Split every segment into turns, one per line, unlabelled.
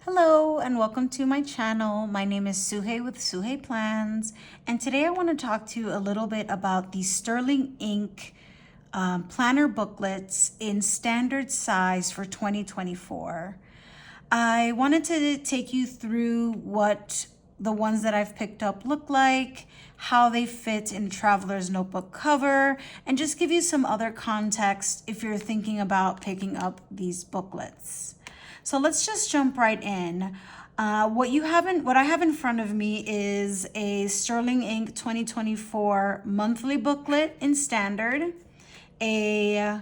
Hello and welcome to my channel. My name is Suhey with Suhey Plans, and today I want to talk to you a little bit about the Sterling Ink planner booklets in standard size for 2024. I wanted to take you through what the ones that I've picked up look like, how they fit in Traveler's Notebook cover, and just give you some other context if you're thinking about picking up these booklets. So let's just jump right in. What I have in front of me is a Sterling Ink 2024 monthly booklet in standard, a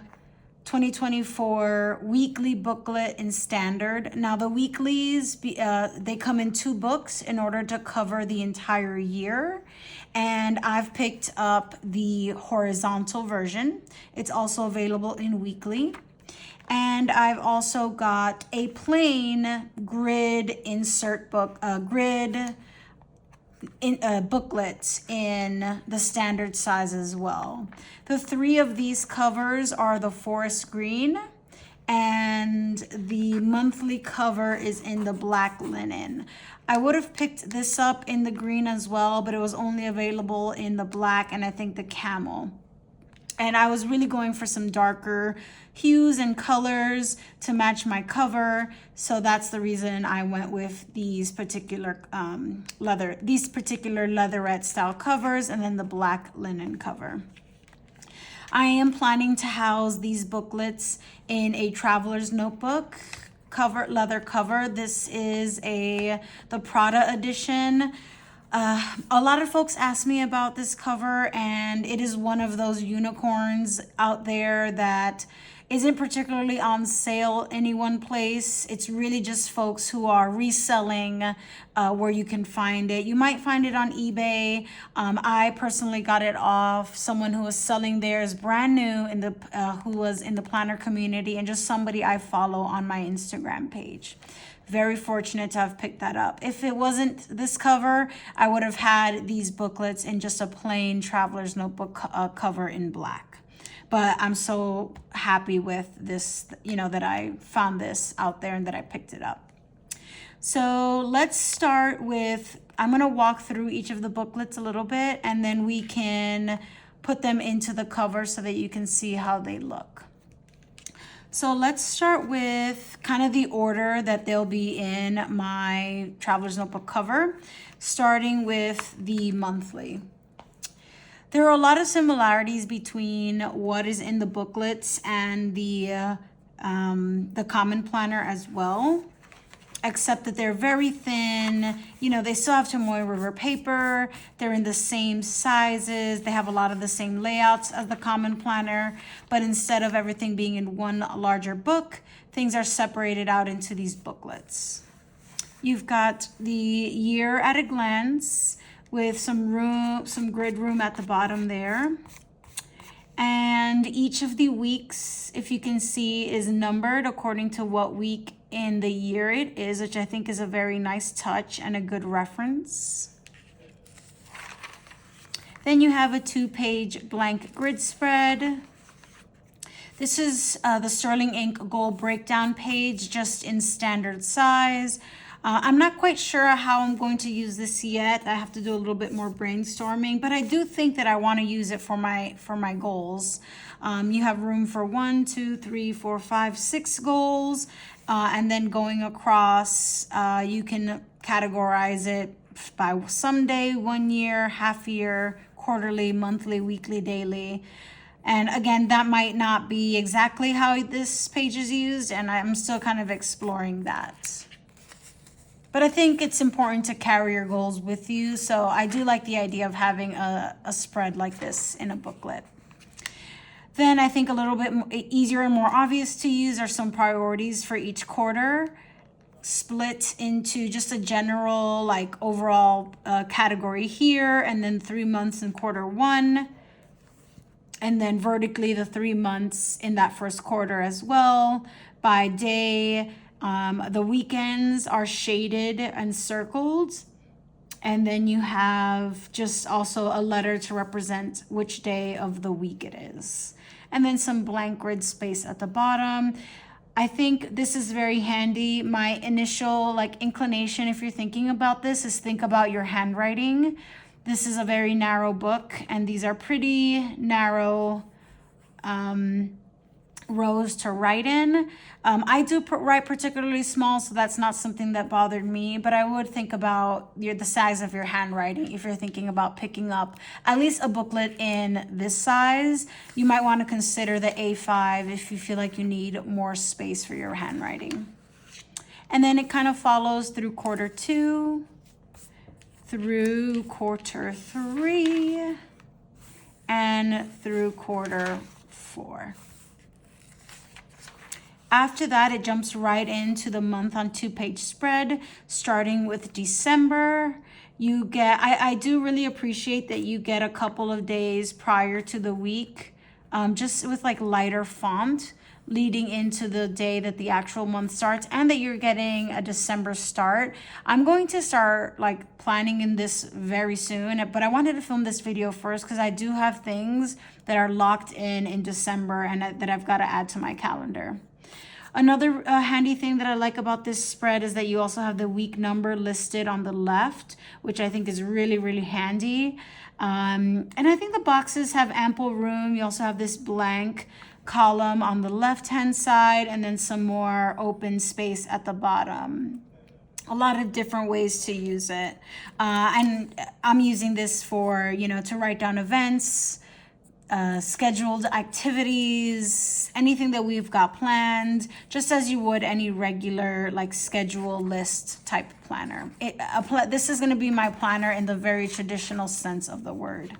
2024 weekly booklet in standard. Now the weeklies, they come in 2 books in order to cover the entire year. And I've picked up the horizontal version. It's also available in weekly. And I've also got a plain grid insert book, booklets in the standard size as well. The 3 of these covers are the forest green, and the monthly cover is in the black linen. I would have picked this up in the green as well, but it was only available in the black and I think the camel. And I was really going for some darker hues and colors to match my cover. So that's the reason I went with these particular leatherette style covers and then the black linen cover. I am planning to house these booklets in a Traveler's Notebook leather cover. This is the Prada edition. A lot of folks ask me about this cover, and it is one of those unicorns out there that isn't particularly on sale any one place. It's really just folks who are reselling where you can find it. You might find it on eBay. I personally got it off someone who was selling theirs brand new who was in the planner community, and just somebody I follow on my Instagram page. Very fortunate to have picked that up. If it wasn't this cover, I would have had these booklets in just a plain Traveler's Notebook cover in black. But I'm so happy with this, that I found this out there and that I picked it up. So let's start with, I'm gonna walk through each of the booklets a little bit, and then we can put them into the cover so that you can see how they look. So let's start with kind of the order that they'll be in my Traveler's Notebook cover, starting with the monthly. There are a lot of similarities between what is in the booklets and the common planner as well, except that they're very thin. They still have Tomoe River paper. They're in the same sizes. They have a lot of the same layouts as the common planner, but instead of everything being in one larger book, things are separated out into these booklets. You've got the year at a glance with some grid room at the bottom there. And each of the weeks, if you can see, is numbered according to what week in the year it is, which I think is a very nice touch and a good reference. Then you have a 2-page blank grid spread. This is the Sterling Ink goal breakdown page, just in standard size. I'm not quite sure how I'm going to use this yet. I have to do a little bit more brainstorming, but I do think that I want to use it for my goals. You have room for 1, 2, 3, 4, 5, 6 goals, and then going across, you can categorize it by someday, 1 year, half year, quarterly, monthly, weekly, daily. And again, that might not be exactly how this page is used, and I'm still kind of exploring that. But I think it's important to carry your goals with you, so I do like the idea of having a spread like this in a booklet. Then I think a little bit easier and more obvious to use are some priorities for each quarter, split into just a general overall category here, and then 3 months in quarter 1, and then vertically the 3 months in that first quarter as well. By day, the weekends are shaded and circled. And then you have just also a letter to represent which day of the week it is. And then some blank grid space at the bottom. I think this is very handy. My initial like inclination, if you're thinking about this, is think about your handwriting. This is a very narrow book, and these are pretty narrow rows to write in. I do write particularly small, so that's not something that bothered me, but I would think about the size of your handwriting. If you're thinking about picking up at least a booklet in this size, you might want to consider the A5 if you feel like you need more space for your handwriting. And then it kind of follows through quarter 2, through quarter 3, and through quarter 4. After that, it jumps right into the month on 2-page spread, starting with December. You get, I do really appreciate that you get a couple of days prior to the week, just with like lighter font leading into the day that the actual month starts, and that you're getting a December start. I'm going to start like planning in this very soon, but I wanted to film this video first because I do have things that are locked in December and that I've got to add to my calendar. Another handy thing that I like about this spread is that you also have the week number listed on the left, which I think is really, really handy. And I think the boxes have ample room. You also have this blank column on the left-hand side, and then some more open space at the bottom. A lot of different ways to use it. And I'm using this for, to write down events, scheduled activities, anything that we've got planned, just as you would any regular like schedule list type planner. This is going to be my planner in the very traditional sense of the word.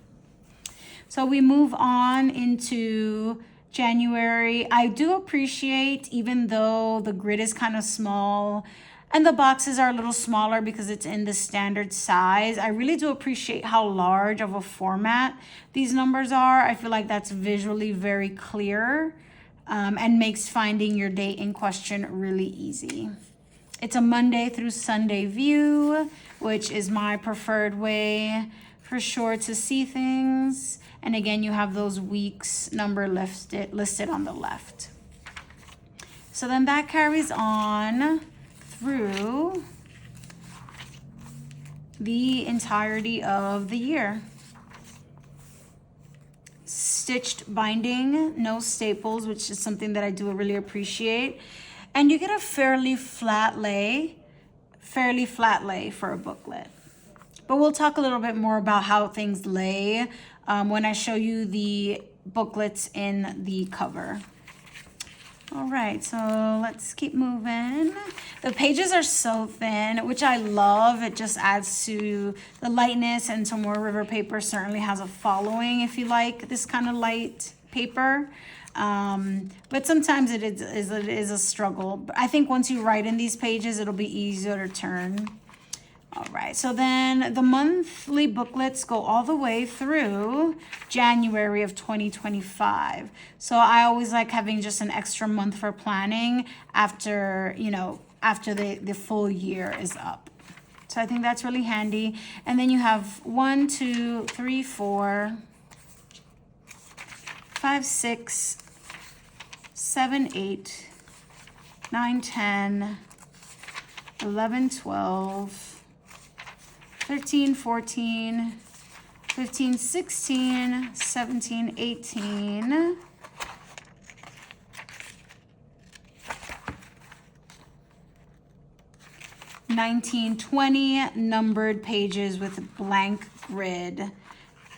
So we move on into January. I do appreciate, even though the grid is kind of small and the boxes are a little smaller because it's in the standard size, I really do appreciate how large of a format these numbers are. I feel like that's visually very clear, and makes finding your date in question really easy. It's a Monday through Sunday view, which is my preferred way for sure to see things. And again, you have those weeks number listed on the left. So then that carries on through the entirety of the year. Stitched binding, no staples, which is something that I do really appreciate. And you get a fairly flat lay for a booklet. But we'll talk a little bit more about how things lay when I show you the booklets in the cover. All right, so let's keep moving. The pages are so thin, which I love. It just adds to the lightness, and some more river paper certainly has a following if you like this kind of light paper. But sometimes it is a struggle. But I think once you write in these pages, it'll be easier to turn. All right, so then the monthly booklets go all the way through January of 2025. So I always like having just an extra month for planning after the full year is up. So I think that's really handy. And then you have 1, 2, 3, 4, 5, 6, 7, 8, 9, 10, 11, 12, 13, 14, 15, 16, 17, 18, 19, 20 numbered pages with blank grid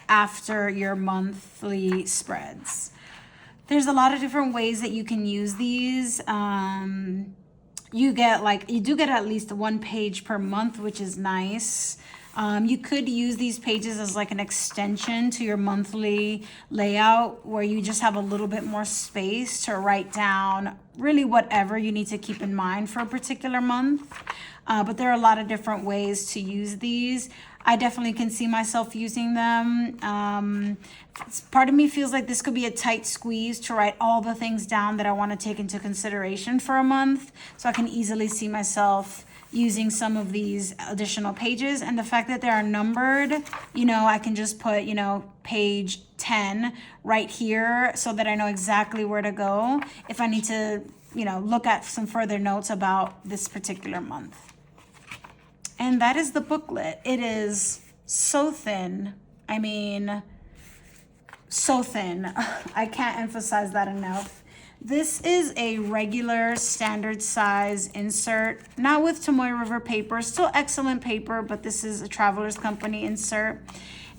after your monthly spreads. There's a lot of different ways that you can use these. You do get at least 1 page per month, which is nice. You could use these pages as like an extension to your monthly layout, where you just have a little bit more space to write down really whatever you need to keep in mind for a particular month. But there are a lot of different ways to use these. I definitely can see myself using them. Part of me feels like this could be a tight squeeze to write all the things down that I want to take into consideration for a month. So I can easily see myself using some of these additional pages. And the fact that they are numbered, I can just put, page 10 right here so that I know exactly where to go if I need to look at some further notes about this particular month. And that is the booklet. It is so thin. I mean, so thin. I can't emphasize that enough. This is a regular standard size insert, not with Tomoe River paper, still excellent paper, but this is a Travelers Company insert.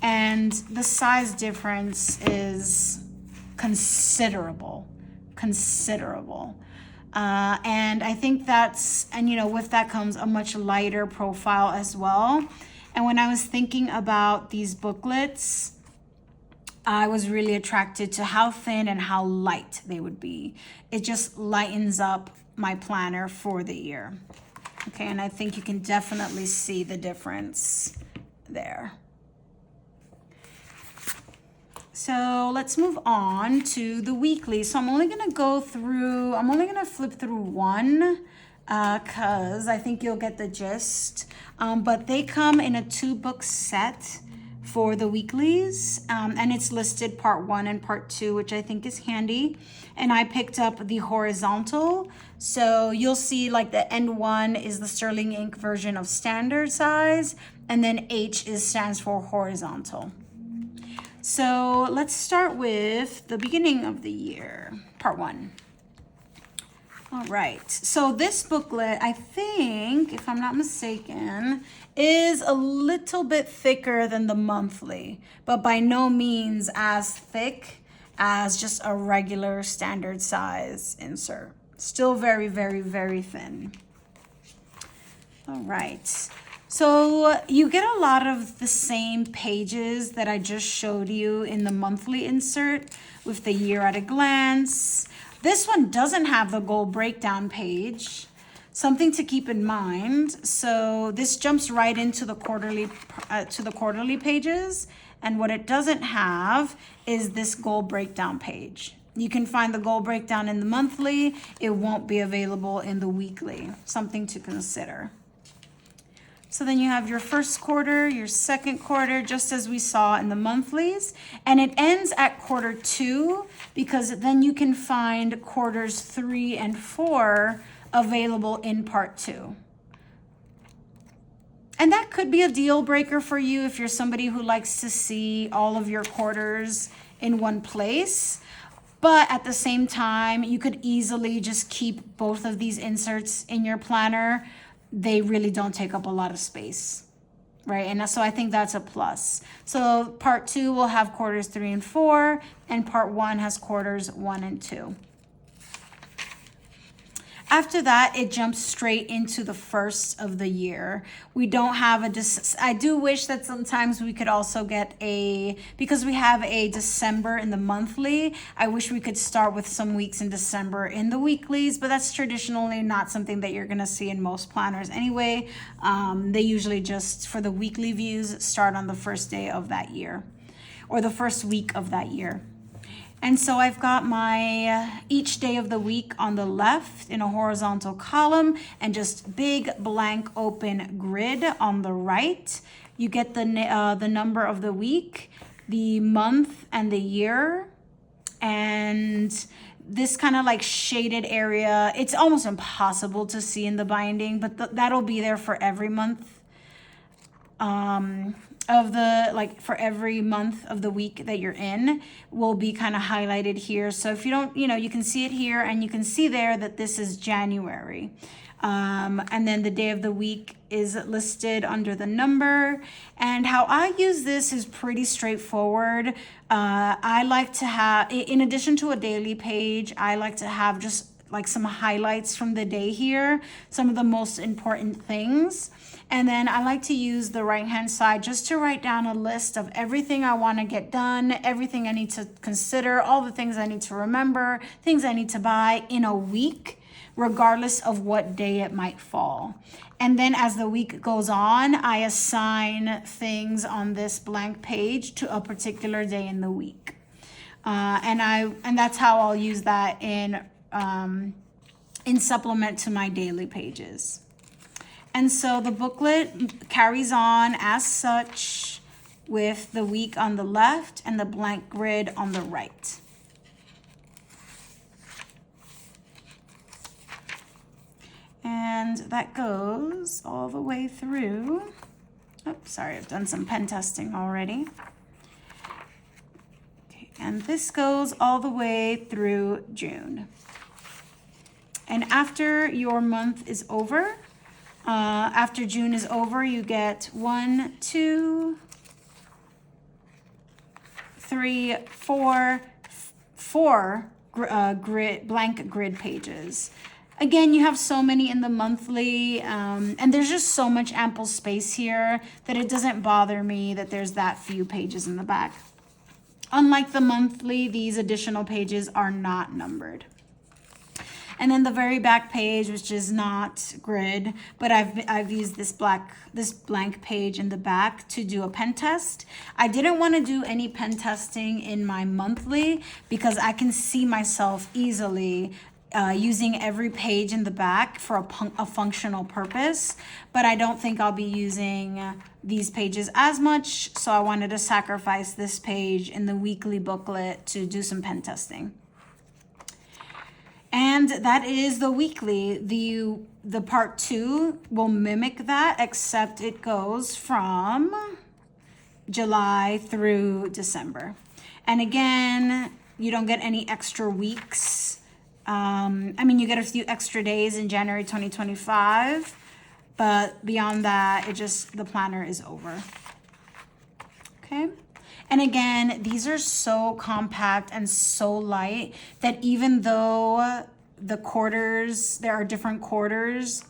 And the size difference is considerable. And I think with that comes a much lighter profile as well. And when I was thinking about these booklets, I was really attracted to how thin and how light they would be. It just lightens up my planner for the year. Okay, and I think you can definitely see the difference there. So let's move on to the weekly. So I'm only gonna flip through one because I think you'll get the gist. But they come in a 2-book set for the weeklies, and it's listed part 1 and part 2, which I think is handy. And I picked up the horizontal, so you'll see like the N1 is the sterling ink version of standard size, and then H stands for horizontal. So let's start with the beginning of the year, part 1. All right, so this booklet, I think, if I'm not mistaken, is a little bit thicker than the monthly, but by no means as thick as just a regular standard size insert. Still very, very, very thin. All right, so you get a lot of the same pages that I just showed you in the monthly insert with the year at a glance. This one doesn't have the goal breakdown page, something to keep in mind. So this jumps right into the quarterly pages, and what it doesn't have is this goal breakdown page. You can find the goal breakdown in the monthly. It won't be available in the weekly, something to consider. So then you have your first quarter, your second quarter, just as we saw in the monthlies. And it ends at quarter 2 because then you can find quarters 3 and 4 available in part 2. And that could be a deal breaker for you if you're somebody who likes to see all of your quarters in one place. But at the same time, you could easily just keep both of these inserts in your planner. They really don't take up a lot of space, right? And so I think that's a plus. So part 2 will have quarters 3 and 4, and part 1 has quarters 1 and 2. After that, it jumps straight into the first of the year. We don't have I do wish that sometimes we could also get because we have a December in the monthly, I wish we could start with some weeks in December in the weeklies, but that's traditionally not something that you're gonna see in most planners anyway. They usually just, for the weekly views, start on the first day of that year, or the first week of that year. And so I've got my each day of the week on the left in a horizontal column and just big blank open grid on the right. You get the number of the week, the month, and the year. And this kind of like shaded area, it's almost impossible to see in the binding, but that'll be there for every month. For every month of the week that you're in will be kind of highlighted here. So if you don't, you can see it here and you can see there that this is January. And then the day of the week is listed under the number. And how I use this is pretty straightforward. I like to have, in addition to a daily page, I like to have just like some highlights from the day here, some of the most important things. And then I like to use the right-hand side just to write down a list of everything I want to get done, everything I need to consider, all the things I need to remember, things I need to buy in a week, regardless of what day it might fall. And then as the week goes on, I assign things on this blank page to a particular day in the week. And that's how I'll use that in supplement to my daily pages. And so the booklet carries on as such with the week on the left and the blank grid on the right. And that goes all the way through. Oops, sorry, I've done some pen testing already. Okay, and this goes all the way through June. And after your month is over, after June is over, you get 1, 2, 3, 4, 4 blank grid pages. Again, you have so many in the monthly, and there's just so much ample space here that it doesn't bother me that there's that few pages in the back. Unlike the monthly, these additional pages are not numbered. And then the very back page, which is not grid, but I've used this blank page in the back to do a pen test. I didn't want to do any pen testing in my monthly because I can see myself easily using every page in the back for a functional purpose, but I don't think I'll be using these pages as much, so I wanted to sacrifice this page in the weekly booklet to do some pen testing. And that is the weekly. The part 2 will mimic that, except it goes from July through December. And again, you don't get any extra weeks. I mean, you get a few extra days in January 2025, but beyond that, the planner is over. Okay. And again, these are so compact and so light that even though the quarters, there are different quarters,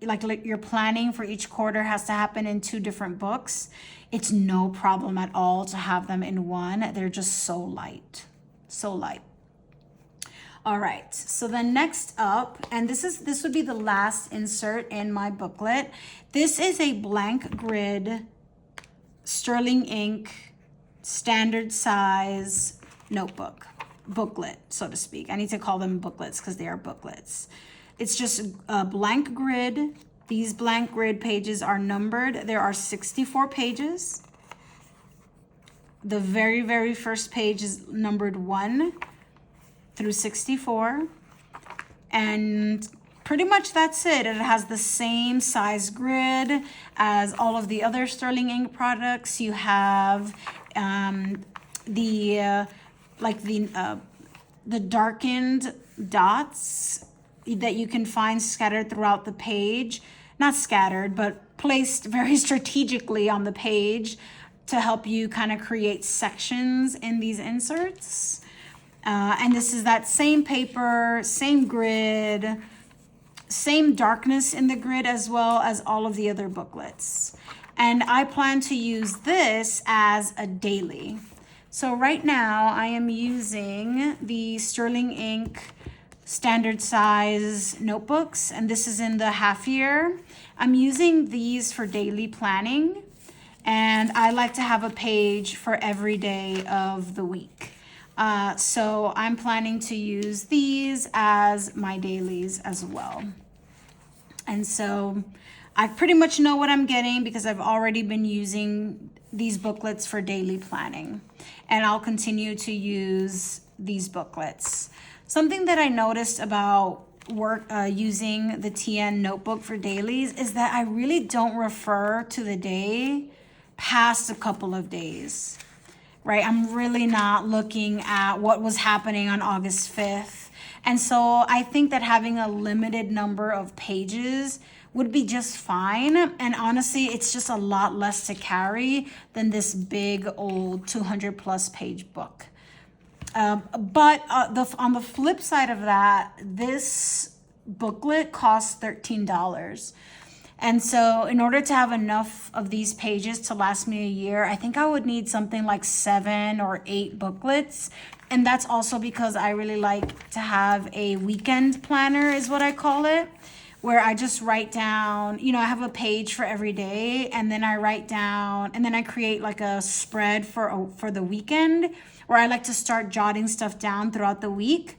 like your planning for each quarter has to happen in 2 different books, it's no problem at all to have them in one. They're just so light, so light. All right, so then next up, and this would be the last insert in my booklet. This is a blank grid, sterling ink, standard size booklet, so to speak. I need to call them booklets because they are booklets. It's just a blank grid. These blank grid pages are numbered. There are 64 pages. The very, very first page is numbered 1 through 64. And pretty much that's it. It has the same size grid as all of the other sterling ink products. You have the darkened dots that you can find scattered throughout the page. Not scattered, but placed very strategically on the page to help you kind of create sections in these inserts. And this is that same paper, same grid, same darkness in the grid as well as all of the other booklets. And I plan to use this as a daily. So right now I am using the sterling ink standard size notebooks, and this is in the half year. I'm using these for daily planning, and I like to have a page for every day of the week. So I'm planning to use these as my dailies as well. And so I pretty much know what I'm getting because I've already been using these booklets for daily planning, and I'll continue to use these booklets. Something that I noticed about using the TN notebook for dailies is that I really don't refer to the day past a couple of days, right? I'm really not looking at what was happening on August 5th. And so I think that having a limited number of pages would be just fine. And honestly, it's just a lot less to carry than this big old 200 plus page book. But on the flip side of that, this booklet costs $13. And so in order to have enough of these pages to last me a year, I think I would need something like 7 or 8 booklets. And that's also because I really like to have a weekend planner, is what I call it, where I just write down, I have a page for every day, and then I write down, and then I create like a spread for the weekend, where I like to start jotting stuff down throughout the week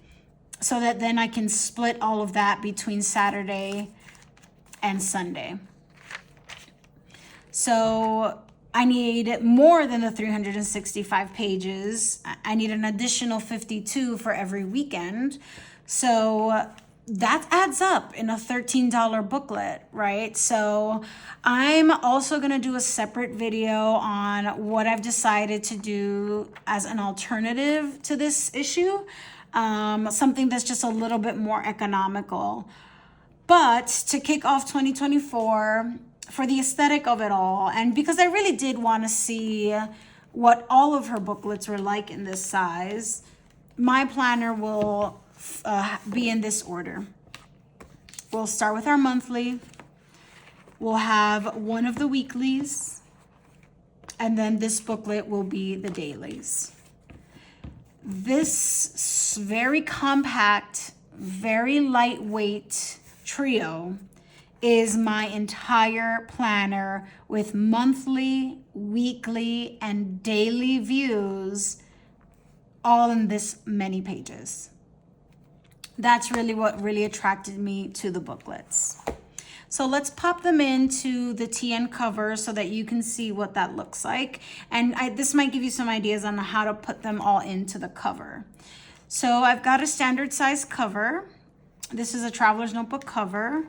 so that then I can split all of that between Saturday and Sunday. So I need more than the 365 pages. I need an additional 52 for every weekend. So that adds up in a $13 booklet, right? So I'm also gonna do a separate video on what I've decided to do as an alternative to this issue, something that's just a little bit more economical. But to kick off 2024, for the aesthetic of it all, and because I really did want to see what all of her booklets were like in this size, my planner will be in this order. We'll start with our monthly. We'll have one of the weeklies, and then this booklet will be the dailies. This very compact, very lightweight trio is my entire planner with monthly, weekly, and daily views all in this many pages. That's really what really attracted me to the booklets. So let's pop them into the TN cover so that you can see what that looks like. And this might give you some ideas on how to put them all into the cover. So I've got a standard size cover. This is a Traveler's Notebook cover.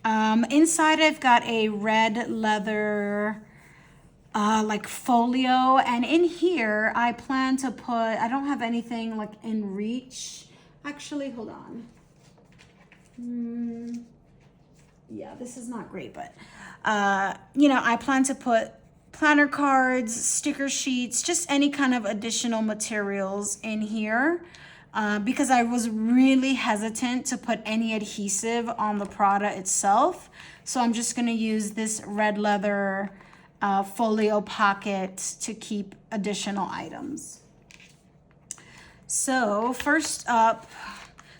Inside I've got a red leather like folio, and in here I plan to put, I don't have anything like in reach. Actually, hold on. Yeah, this is not great, but you know, I plan to put planner cards, sticker sheets, just any kind of additional materials in here. Because I was really hesitant to put any adhesive on the Prada itself. So I'm just gonna use this red leather folio pocket to keep additional items. So first up,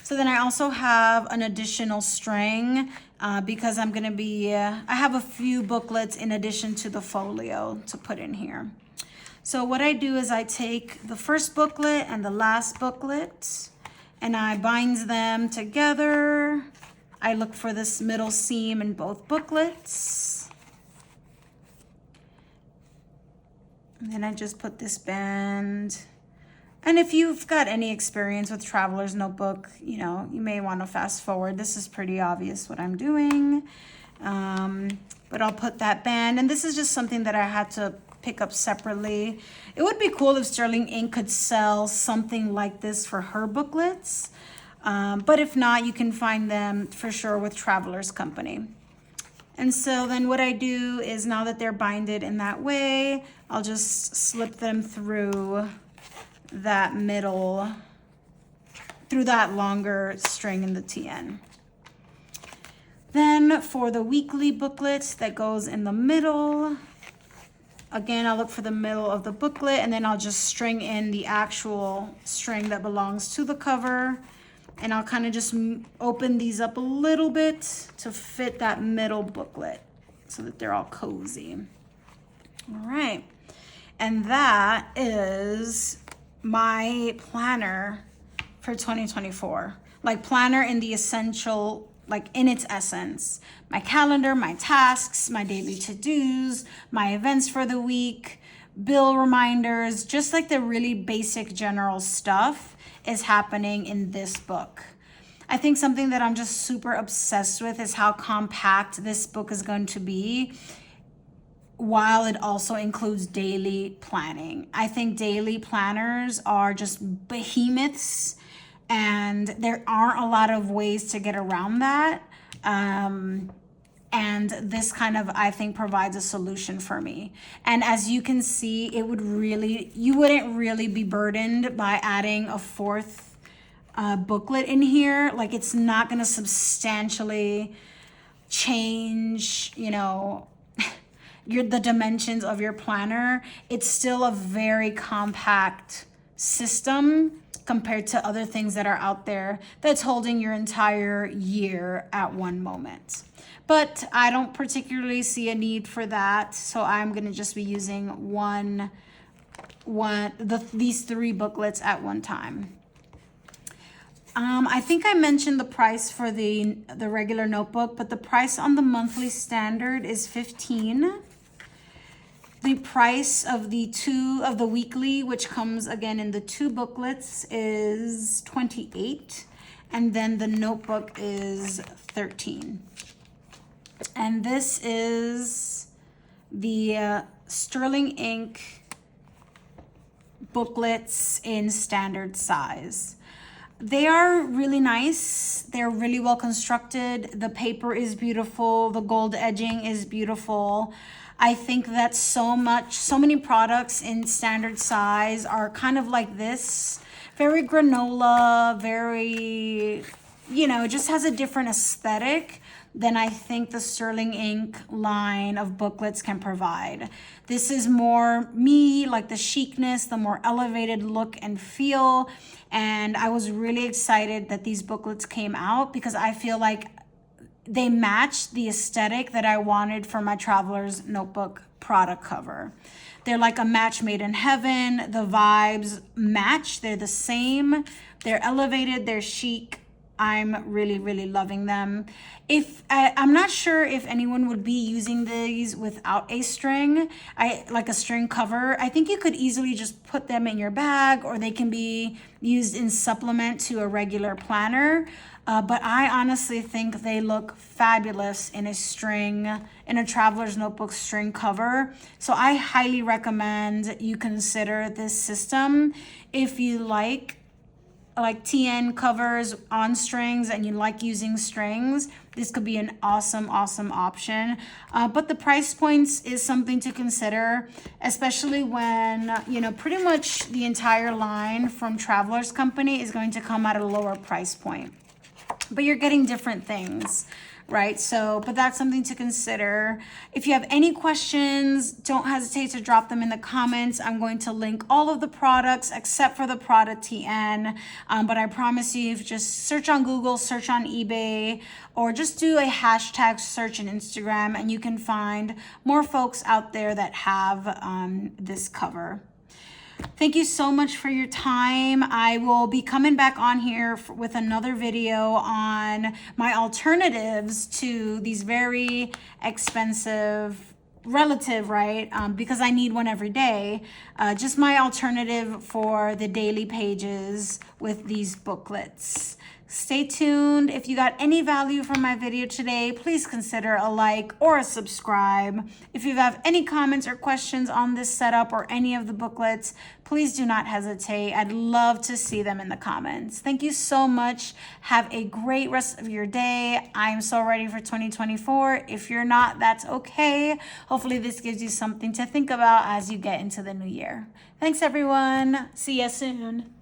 so then I also have an additional string because I'm gonna be, I have a few booklets in addition to the folio to put in here. So what I do is I take the first booklet and the last booklet and I bind them together. I look for this middle seam in both booklets. And then I just put this band. And if you've got any experience with Traveler's Notebook, you know, you may want to fast forward. This is pretty obvious what I'm doing. But I'll put that band, and this is just something that I had to pick up separately. It would be cool if Sterling Ink could sell something like this for her booklets. But if not, you can find them for sure with Traveler's Company. And so then what I do is, now that they're binded in that way, I'll just slip them through that middle, through that longer string in the TN. Then for the weekly booklet that goes in the middle, again, I'll look for the middle of the booklet, and then I'll just string in the actual string that belongs to the cover. And I'll kind of just open these up a little bit to fit that middle booklet so that they're all cozy. All right. And that is my planner for 2024. Like, planner in the essential, like in its essence. My calendar, my tasks, my daily to-dos, my events for the week, bill reminders, just like the really basic general stuff is happening in this book. I think something that I'm just super obsessed with is how compact this book is going to be, while it also includes daily planning. I think daily planners are just behemoths, and there aren't a lot of ways to get around that. And this kind of, I think, provides a solution for me. And as you can see, it would really, you wouldn't really be burdened by adding a fourth booklet in here. Like, it's not gonna substantially change, you know, the dimensions of your planner. It's still a very compact system compared to other things that are out there that's holding your entire year at one moment. But I don't particularly see a need for that, so I'm gonna just be using these three booklets at one time. I think I mentioned the price for the regular notebook, but the price on the monthly standard is $15. The price of the weekly, which comes again in the two booklets, is $28. And then the notebook is $13. And this is the sterling ink booklets in standard size. They are really nice. They're really well constructed. The paper is beautiful. The gold edging is beautiful. I think that so many products in standard size are kind of like this. Very granola, very, you know, it just has a different aesthetic than I think the sterling ink line of booklets can provide. This is more me, like the chicness, the more elevated look and feel. And I was really excited that these booklets came out because I feel like they match the aesthetic that I wanted for my Traveler's Notebook product cover. They're like a match made in heaven. The vibes match. They're the same. They're elevated. They're chic. I'm really, really loving them. I'm not sure if anyone would be using these without a string, like a string cover. I think you could easily just put them in your bag, or they can be used in supplement to a regular planner. But I honestly think they look fabulous in a Traveler's Notebook string cover. So I highly recommend you consider this system if you like TN covers on strings and you like using strings. This could be an awesome option. But the price points is something to consider, especially when, you know, pretty much the entire line from Traveler's Company is going to come at a lower price point. But you're getting different things, right? So, but that's something to consider. If you have any questions, don't hesitate to drop them in the comments. I'm going to link all of the products except for the Prada TN. But I promise you, if you just search on Google, search on eBay, or just do a hashtag search in Instagram, and you can find more folks out there that have this cover. Thank you so much for your time. I will be coming back on here with another video on my alternatives to these very expensive relative, right? Because I need one every day. Just my alternative for the daily pages with these booklets. Stay tuned. If you got any value from my video today, please consider a like or a subscribe. If you have any comments or questions on this setup or any of the booklets, please do not hesitate. I'd love to see them in the comments. Thank you so much. Have a great rest of your day. I'm so ready for 2024. If you're not, that's okay. Hopefully this gives you something to think about as you get into the new year. Thanks everyone. See you soon.